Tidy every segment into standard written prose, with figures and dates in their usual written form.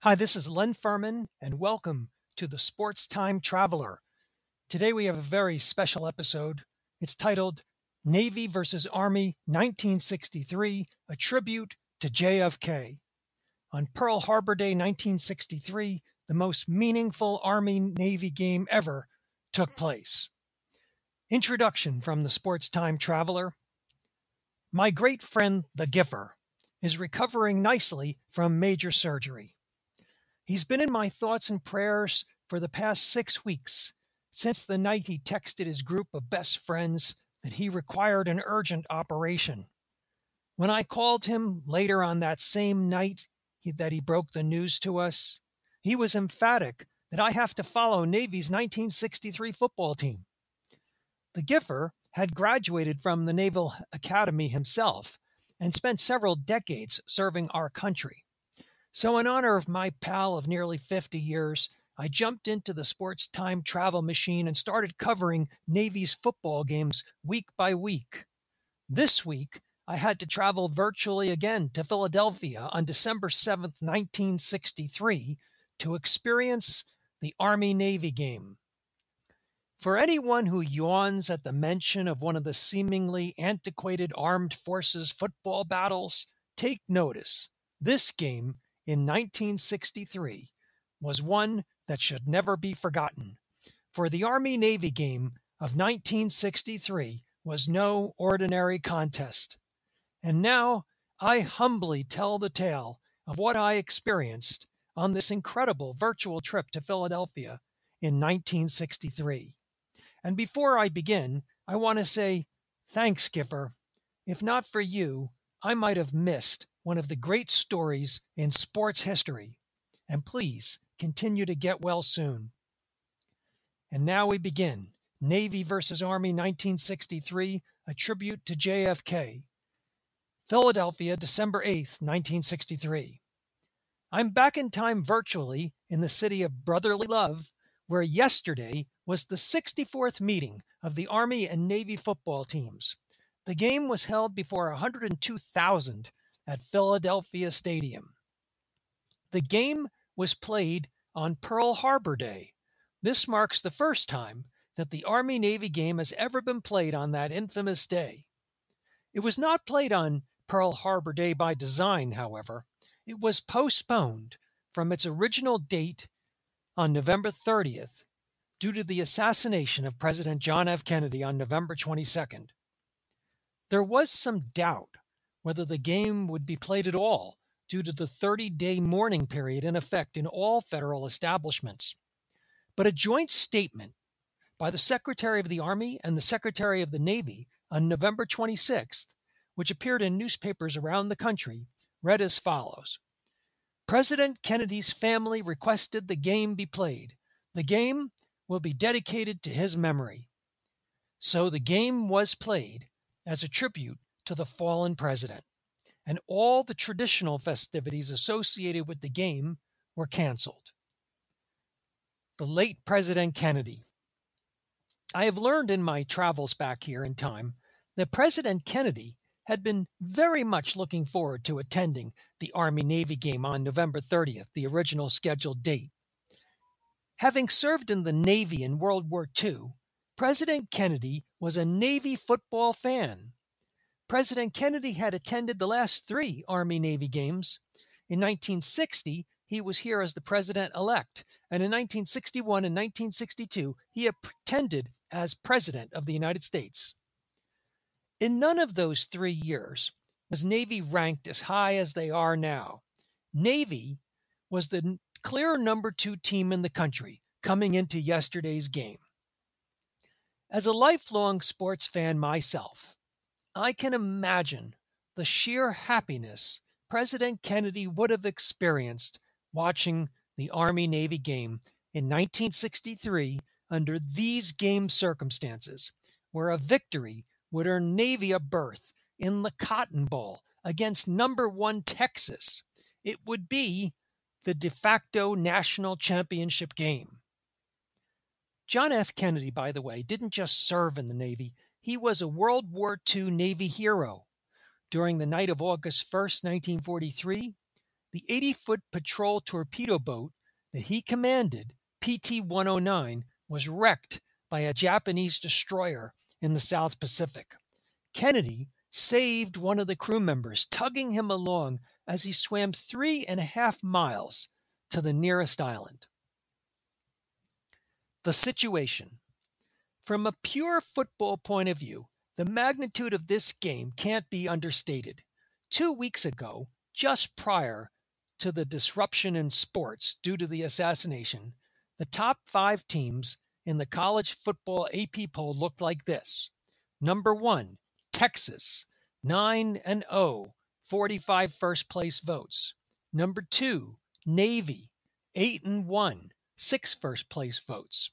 Hi, this is Len Furman, and welcome to the Sports Time Traveler. Today we have a very special episode. It's titled Navy versus Army 1963, a tribute to JFK. On Pearl Harbor Day 1963, the most meaningful Army-Navy game ever took place. Introduction from the Sports Time Traveler. My great friend, the Giffer, is recovering nicely from major surgery. He's been in my thoughts and prayers for the past 6 weeks, since the night he texted his group of best friends that he required an urgent operation. When I called him later on that same night that he broke the news to us, he was emphatic that I have to follow Navy's 1963 football team. The Giffer had graduated from the Naval Academy himself and spent several decades serving our country. So in honor of my pal of nearly 50 years, I jumped into the sports time travel machine and started covering Navy's football games week by week. This week, I had to travel virtually again to Philadelphia on December 7th, 1963, to experience the Army-Navy game. For anyone who yawns at the mention of one of the seemingly antiquated armed forces football battles, take notice. This game in 1963 was one that should never be forgotten, for the Army-Navy game of 1963 was no ordinary contest. And now I humbly tell the tale of what I experienced on this incredible virtual trip to Philadelphia in 1963. And before I begin, I want to say thanks, Giffer. If not for you, I might have missed one of the great stories in sports history. And please continue to get well soon. And now we begin. Navy versus Army 1963, a tribute to JFK. Philadelphia, December 8th, 1963. I'm back in time virtually in the city of brotherly love, where yesterday was the 64th meeting of the Army and Navy football teams. The game was held before 102,000 at Philadelphia Stadium. The game was played on Pearl Harbor Day. This marks the first time that the Army-Navy game has ever been played on that infamous day. It was not played on Pearl Harbor Day by design, however. It was postponed from its original date on November 30th due to the assassination of President John F. Kennedy on November 22nd. There was some doubt whether the game would be played at all due to the 30-day mourning period in effect in all federal establishments. But a joint statement by the Secretary of the Army and the Secretary of the Navy on November 26th, which appeared in newspapers around the country, read as follows. President Kennedy's family requested the game be played. The game will be dedicated to his memory. So the game was played as a tribute to the fallen president, and all the traditional festivities associated with the game were canceled. The late President Kennedy. I have learned in my travels back here in time that President Kennedy had been very much looking forward to attending the Army-Navy game on November 30th, the original scheduled date. Having served in the Navy in World War II, President Kennedy was a Navy football fan. President Kennedy had attended the last 3 Army-Navy games. In 1960, he was here as the president-elect, and in 1961 and 1962, he attended as President of the United States. In none of those 3 years was Navy ranked as high as they are now. Navy was the clear number 2 team in the country coming into yesterday's game. As a lifelong sports fan myself, I can imagine the sheer happiness President Kennedy would have experienced watching the Army-Navy game in 1963 under these game circumstances, where a victory would earn Navy a berth in the Cotton Bowl against number 1 Texas. It would be the de facto national championship game. John F. Kennedy, by the way, didn't just serve in the Navy. He was a World War II Navy hero. During the night of August 1st, 1943, the 80-foot patrol torpedo boat that he commanded, PT-109, was wrecked by a Japanese destroyer in the South Pacific. Kennedy saved one of the crew members, tugging him along as he swam 3.5 miles to the nearest island. The situation. From a pure football point of view, the magnitude of this game can't be understated. 2 weeks ago, just prior to the disruption in sports due to the assassination, the top 5 teams in the college football AP poll looked like this. Number 1, Texas, 9-0, 45 first-place votes. Number 2, Navy, 8-1, 6 first-place votes.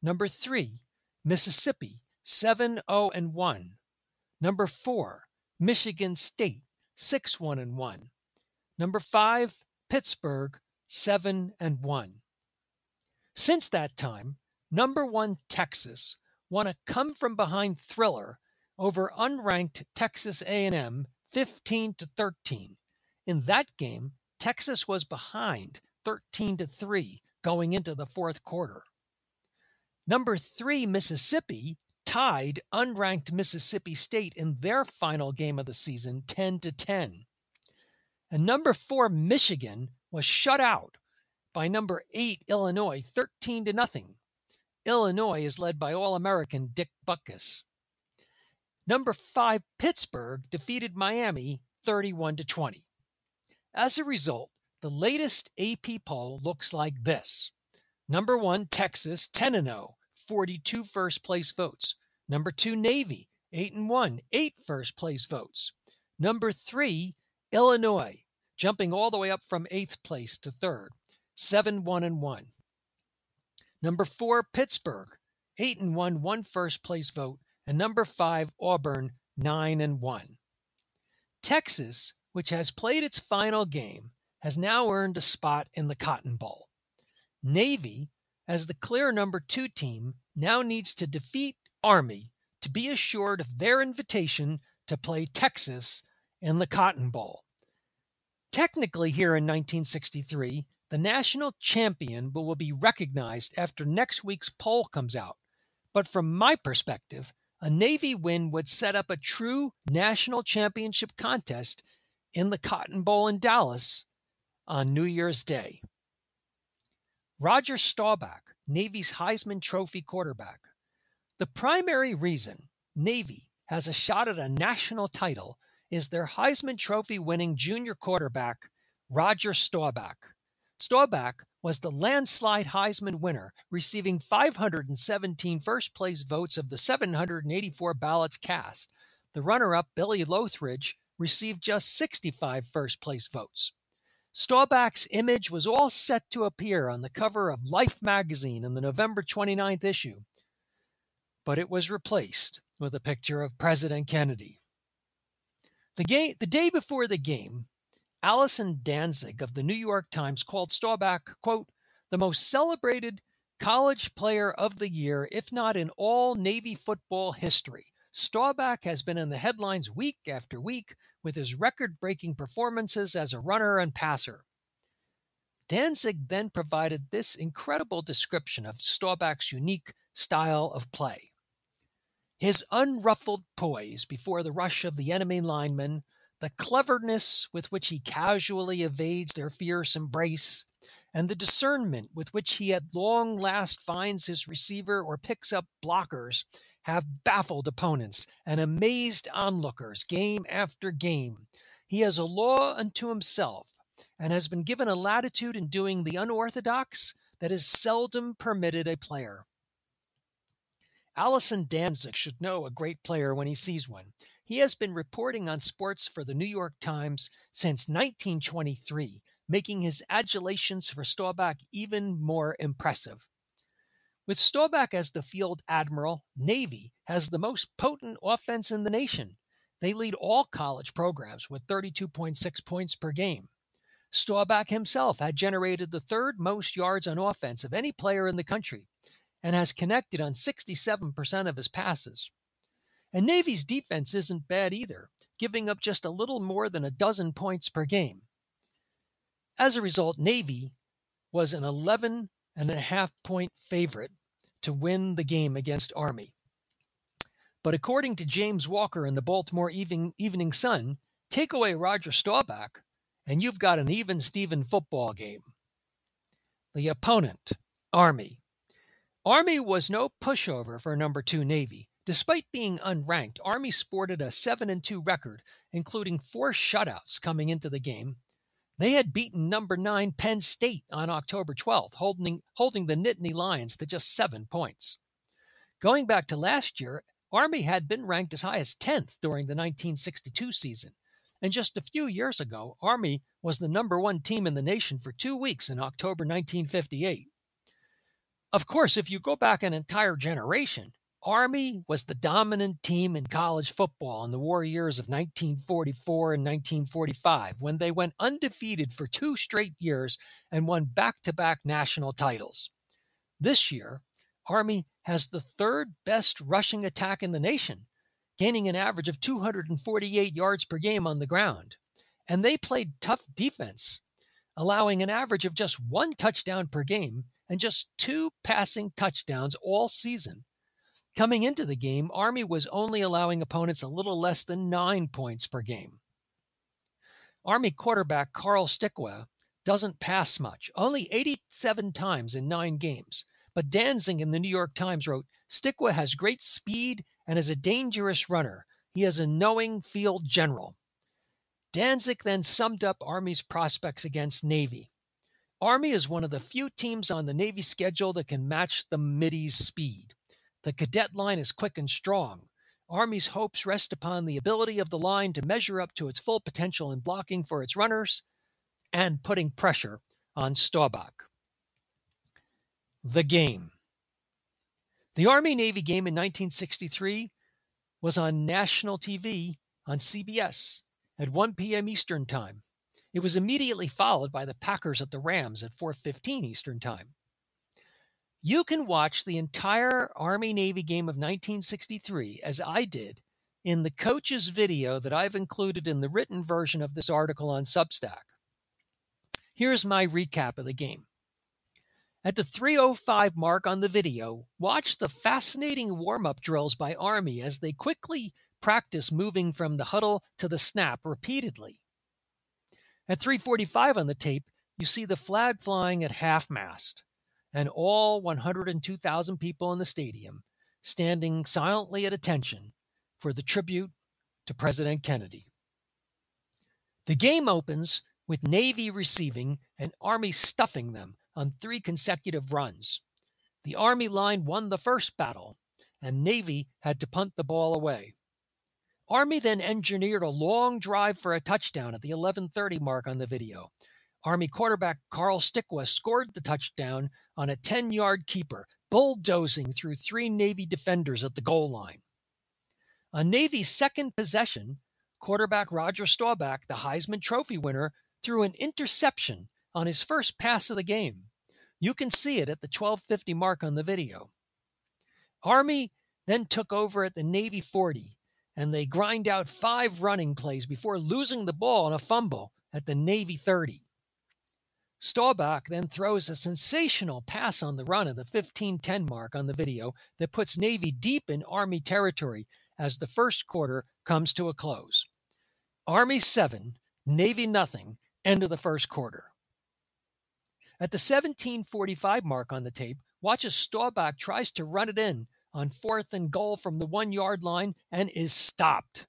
Number 3, Mississippi, 7-0-1. Number 4, Michigan State, 6-1-1. Number 5, Pittsburgh, 7-1. Since that time, number 1 Texas won a come-from-behind thriller over unranked Texas A&M 15-13. In that game, Texas was behind 13-3 going into the fourth quarter. Number 3 Mississippi tied unranked Mississippi State in their final game of the season 10-10. And number 4 Michigan was shut out by number 8 Illinois 13-0. Illinois is led by All-American Dick Butkus. Number 5 Pittsburgh defeated Miami 31-20. As a result, the latest AP poll looks like this. Number 1 Texas 10-0, 42 first-place votes. Number 2 Navy 8-1, 8 first-place votes. Number 3 Illinois, jumping all the way up from 8th place to 3rd, 7-1-1. Number 4 Pittsburgh 8-1, 1 first-place vote. And number 5 Auburn 9-1. Texas, which has played its final game, has now earned a spot in the Cotton Bowl. Navy, as the clear number 2 team, now needs to defeat Army to be assured of their invitation to play Texas in the Cotton Bowl. Technically, here in 1963, the national champion will be recognized after next week's poll comes out. But from my perspective, a Navy win would set up a true national championship contest in the Cotton Bowl in Dallas on New Year's Day. Roger Staubach, Navy's Heisman Trophy quarterback. The primary reason Navy has a shot at a national title is their Heisman Trophy winning junior quarterback, Roger Staubach. Staubach was the landslide Heisman winner, receiving 517 first-place votes of the 784 ballots cast. The runner-up, Billy Lothridge, received just 65 first-place votes. Staubach's image was all set to appear on the cover of Life magazine in the November 29th issue, but it was replaced with a picture of President Kennedy. The day before the game, Allison Danzig of the New York Times called Staubach, quote, the most celebrated college player of the year, if not in all Navy football history. Staubach has been in the headlines week after week with his record-breaking performances as a runner and passer. Danzig then provided this incredible description of Staubach's unique style of play. His unruffled poise before the rush of the enemy linemen, the cleverness with which he casually evades their fierce embrace, and the discernment with which he at long last finds his receiver or picks up blockers have baffled opponents and amazed onlookers game after game. He is a law unto himself and has been given a latitude in doing the unorthodox that is seldom permitted a player. Allison Danzig should know a great player when he sees one. He has been reporting on sports for the New York Times since 1923, making his adulations for Staubach even more impressive. With Staubach as the field admiral, Navy has the most potent offense in the nation. They lead all college programs with 32.6 points per game. Staubach himself had generated the 3rd most yards on offense of any player in the country and has connected on 67% of his passes. And Navy's defense isn't bad either, giving up just a little more than a dozen points per game. As a result, Navy was an 11.5-point favorite to win the game against Army. But according to James Walker in the Baltimore Evening Sun, take away Roger Staubach, and you've got an even-Steven football game. The opponent, Army. Army was no pushover for number 2 Navy. Despite being unranked, Army sported a 7-2 record, including 4 shutouts coming into the game. They had beaten number 9 Penn State on October 12th, holding the Nittany Lions to just 7 points. Going back to last year, Army had been ranked as high as 10th during the 1962 season. And just a few years ago, Army was the number 1 team in the nation for 2 weeks in October 1958. Of course, if you go back an entire generation, Army was the dominant team in college football in the war years of 1944 and 1945, when they went undefeated for 2 straight years and won back-to-back national titles. This year, Army has the 3rd best rushing attack in the nation, gaining an average of 248 yards per game on the ground. And they played tough defense, allowing an average of just 1 touchdown per game and just 2 passing touchdowns all season. Coming into the game, Army was only allowing opponents a little less than 9 points per game. Army quarterback Carl Stickwell doesn't pass much, only 87 times in 9 games. But Danzig in the New York Times wrote, Stickwell has great speed and is a dangerous runner. He is a knowing field general. Danzig then summed up Army's prospects against Navy. Army is one of the few teams on the Navy schedule that can match the middy's speed. The cadet line is quick and strong. Army's hopes rest upon the ability of the line to measure up to its full potential in blocking for its runners and putting pressure on Staubach. The game. The Army-Navy game in 1963 was on national TV on CBS at 1 p.m. Eastern Time. It was immediately followed by the Packers at the Rams at 4:15 Eastern Time. You can watch the entire Army-Navy game of 1963, as I did, in the coach's video that I've included in the written version of this article on Substack. Here's my recap of the game. At the 3:05 mark on the video, watch the fascinating warm-up drills by Army as they quickly practice moving from the huddle to the snap repeatedly. At 3:45 on the tape, you see the flag flying at half-mast, and all 102,000 people in the stadium standing silently at attention for the tribute to President Kennedy. The game opens with Navy receiving and Army stuffing them on 3 consecutive runs. The Army line won the first battle, and Navy had to punt the ball away. Army then engineered a long drive for a touchdown at the 11:30 mark on the video. Army quarterback Carl Stickwell scored the touchdown on a 10-yard keeper, bulldozing through 3 Navy defenders at the goal line. On Navy's second possession, quarterback Roger Staubach, the Heisman Trophy winner, threw an interception on his first pass of the game. You can see it at the 12:50 mark on the video. Army then took over at the Navy 40, and they grind out 5 running plays before losing the ball on a fumble at the Navy 30. Staubach then throws a sensational pass on the run at the 15:10 mark on the video that puts Navy deep in Army territory as the first quarter comes to a close. Army 7, Navy nothing, end of the first quarter. At the 17:45 mark on the tape, watch as Staubach tries to run it in on 4th and goal from the 1-yard line and is stopped.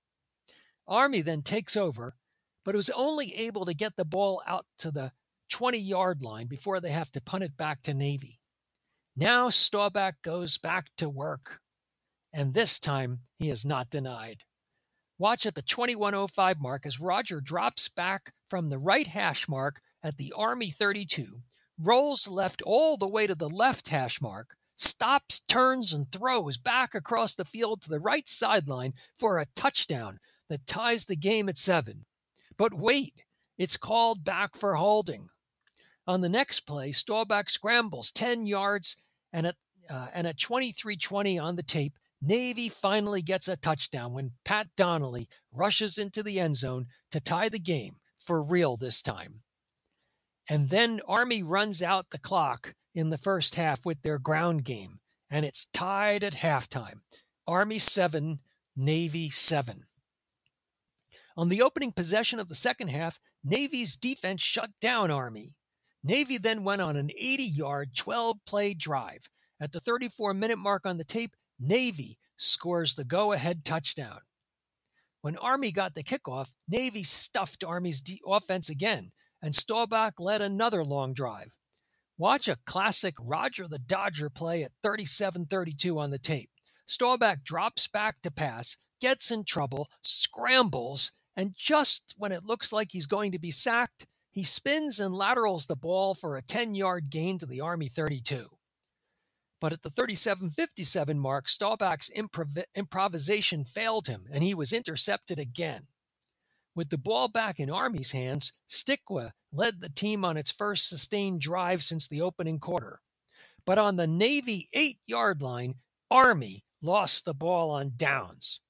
Army then takes over, but was only able to get the ball out to the 20-yard line before they have to punt it back to Navy. Now Staubach goes back to work, and this time he is not denied. Watch at the 21:05 mark as Roger drops back from the right hash mark at the Army 32, rolls left all the way to the left hash mark, stops, turns, and throws back across the field to the right sideline for a touchdown that ties the game at 7. But wait, it's called back for holding. On the next play, Staubach scrambles 10 yards, and at 23:20 on the tape, Navy finally gets a touchdown when Pat Donnelly rushes into the end zone to tie the game, for real this time. And then Army runs out the clock in the first half with their ground game, and it's tied at halftime. Army 7, Navy 7. On the opening possession of the second half, Navy's defense shut down Army. Navy then went on an 80-yard, 12-play drive. At the 34-minute mark on the tape, Navy scores the go-ahead touchdown. When Army got the kickoff, Navy stuffed Army's offense again, and Staubach led another long drive. Watch a classic Roger the Dodger play at 37-32 on the tape. Staubach drops back to pass, gets in trouble, scrambles, and just when it looks like he's going to be sacked, he spins and laterals the ball for a 10-yard gain to the Army 32. But at the 37-57 mark, Staubach's improvisation failed him, and he was intercepted again. With the ball back in Army's hands, Stikwa led the team on its first sustained drive since the opening quarter. But on the Navy 8-yard line, Army lost the ball on downs.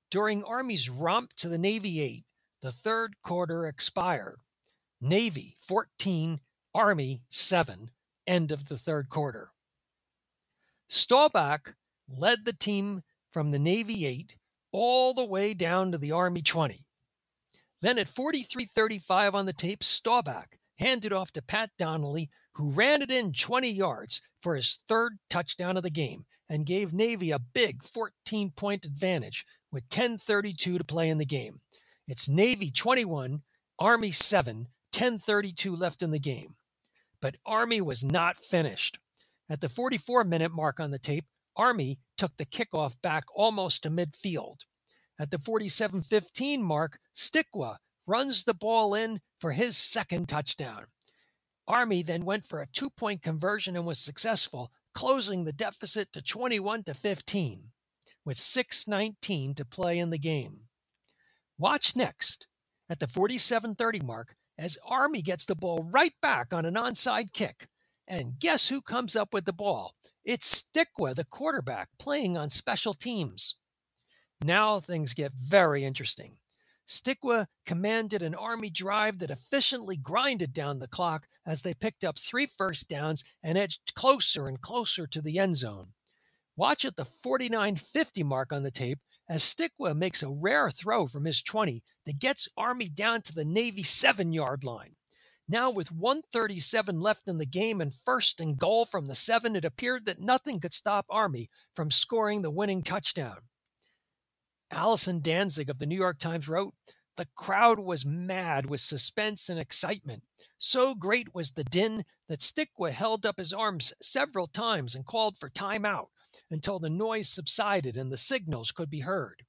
During Army's romp to the Navy 8, the third quarter expired. Navy 14, Army 7, end of the third quarter. Staubach led the team from the Navy 8 all the way down to the Army 20. Then at 43-35 on the tape, Staubach handed off to Pat Donnelly, who ran it in 20 yards for his third touchdown of the game and gave Navy a big 14-point advantage with 10:32 to play in the game. It's Navy 21, Army 7, 10:32 left in the game. But Army was not finished. At the 44-minute mark on the tape, Army took the kickoff back almost to midfield. At the 47-15 mark, Stikwa runs the ball in for his second touchdown. Army then went for a 2-point conversion and was successful, closing the deficit to 21-15, with 6:19 to play in the game. Watch next, at the 47-30 mark, as Army gets the ball right back on an onside kick. And guess who comes up with the ball? It's Stikwa, the quarterback, playing on special teams. Now things get very interesting. Stikwa commanded an Army drive that efficiently grinded down the clock as they picked up 3 first downs and edged closer and closer to the end zone. Watch at the 49-50 mark on the tape as Stikwa makes a rare throw from his 20 that gets Army down to the Navy 7-yard line. Now with 1:37 left in the game and first and goal from the 7, it appeared that nothing could stop Army from scoring the winning touchdown. Allison Danzig of the New York Times wrote, "The crowd was mad with suspense and excitement. So great was the din that Stikwa held up his arms several times and called for timeout until the noise subsided and the signals could be heard."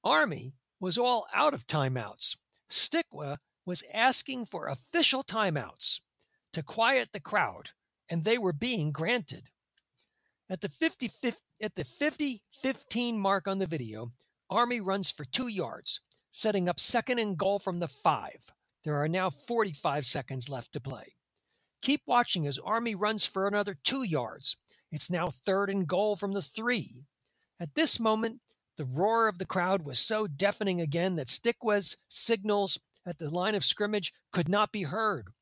Army was all out of timeouts. Stikwa was asking for official timeouts to quiet the crowd, and they were being granted. At the 50-15 mark on the video, Army runs for 2 yards, setting up second and goal from the 5. There are now 45 seconds left to play. Keep watching as Army runs for another 2 yards. It's now third and goal from the 3. At this moment, the roar of the crowd was so deafening again that Stikwa's signals at the line of scrimmage could not be heard.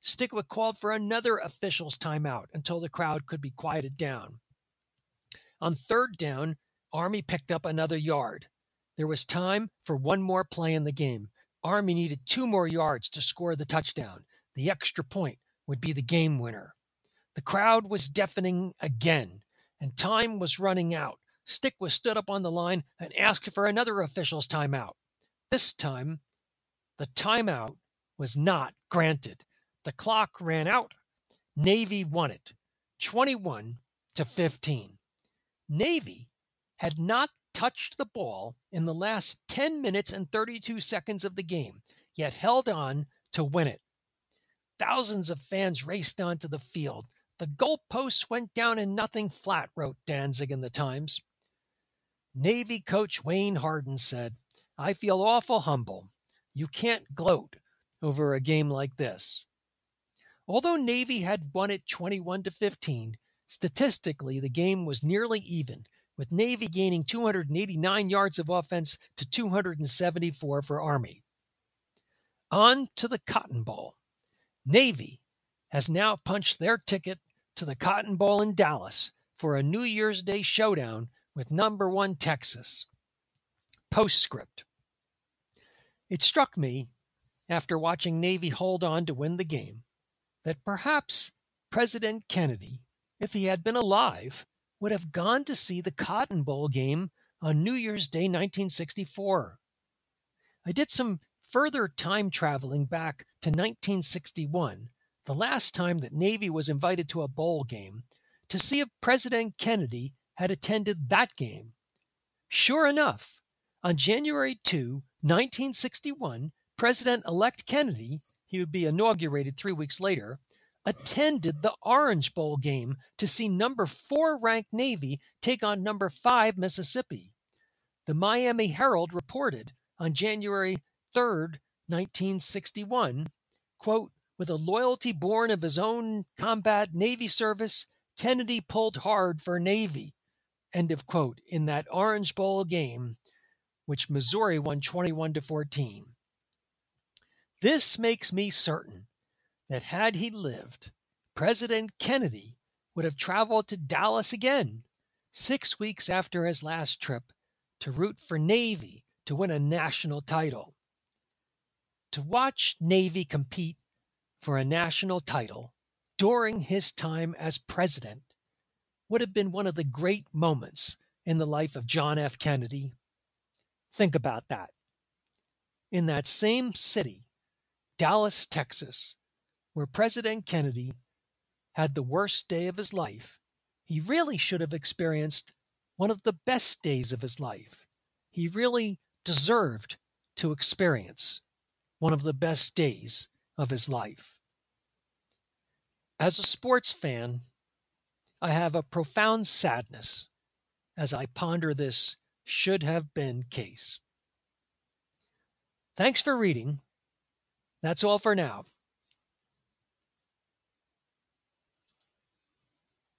Stikwa called for another official's timeout until the crowd could be quieted down. On third down, Army picked up another yard. There was time for one more play in the game. Army needed 2 more yards to score the touchdown. The extra point would be the game winner. The crowd was deafening again, and time was running out. Stikwa stood up on the line and asked for another official's timeout. This time, the timeout was not granted. The clock ran out. Navy won it, 21-15. Navy had not touched the ball in the last 10 minutes and 32 seconds of the game, yet held on to win it. Thousands of fans raced onto the field. The goalposts went down in nothing flat, wrote Danzig in the Times. Navy coach Wayne Hardin said, "I feel awful humble. You can't gloat over a game like this." Although Navy had won it 21-15, statistically the game was nearly even, with Navy gaining 289 yards of offense to 274 for Army. On to the Cotton Bowl. Navy has now punched their ticket to the Cotton Bowl in Dallas for a New Year's Day showdown with number 1 Texas. Postscript. It struck me, after watching Navy hold on to win the game, that perhaps President Kennedy, if he had been alive, would have gone to see the Cotton Bowl game on New Year's Day 1964. I did some further time traveling back to 1961, the last time that Navy was invited to a bowl game, to see if President Kennedy had attended that game. Sure enough, on January 2, 1961, President-elect Kennedy, he would be inaugurated 3 weeks later, attended the Orange Bowl game to see number 4 ranked Navy take on number 5 Mississippi. The Miami Herald reported on January 3, 1961, quote, "With a loyalty born of his own combat Navy service, Kennedy pulled hard for Navy," end of quote, in that Orange Bowl game, which Missouri won 21-14. This makes me certain that had he lived, President Kennedy would have traveled to Dallas again 6 weeks after his last trip to root for Navy to win a national title. To watch Navy compete for a national title during his time as president would have been one of the great moments in the life of John F. Kennedy. Think about that. In that same city, Dallas, Texas, where President Kennedy had the worst day of his life, he really should have experienced one of the best days of his life. He really deserved to experience one of the best days of his life. As a sports fan, I have a profound sadness as I ponder this should have been case. Thanks for reading. That's all for now.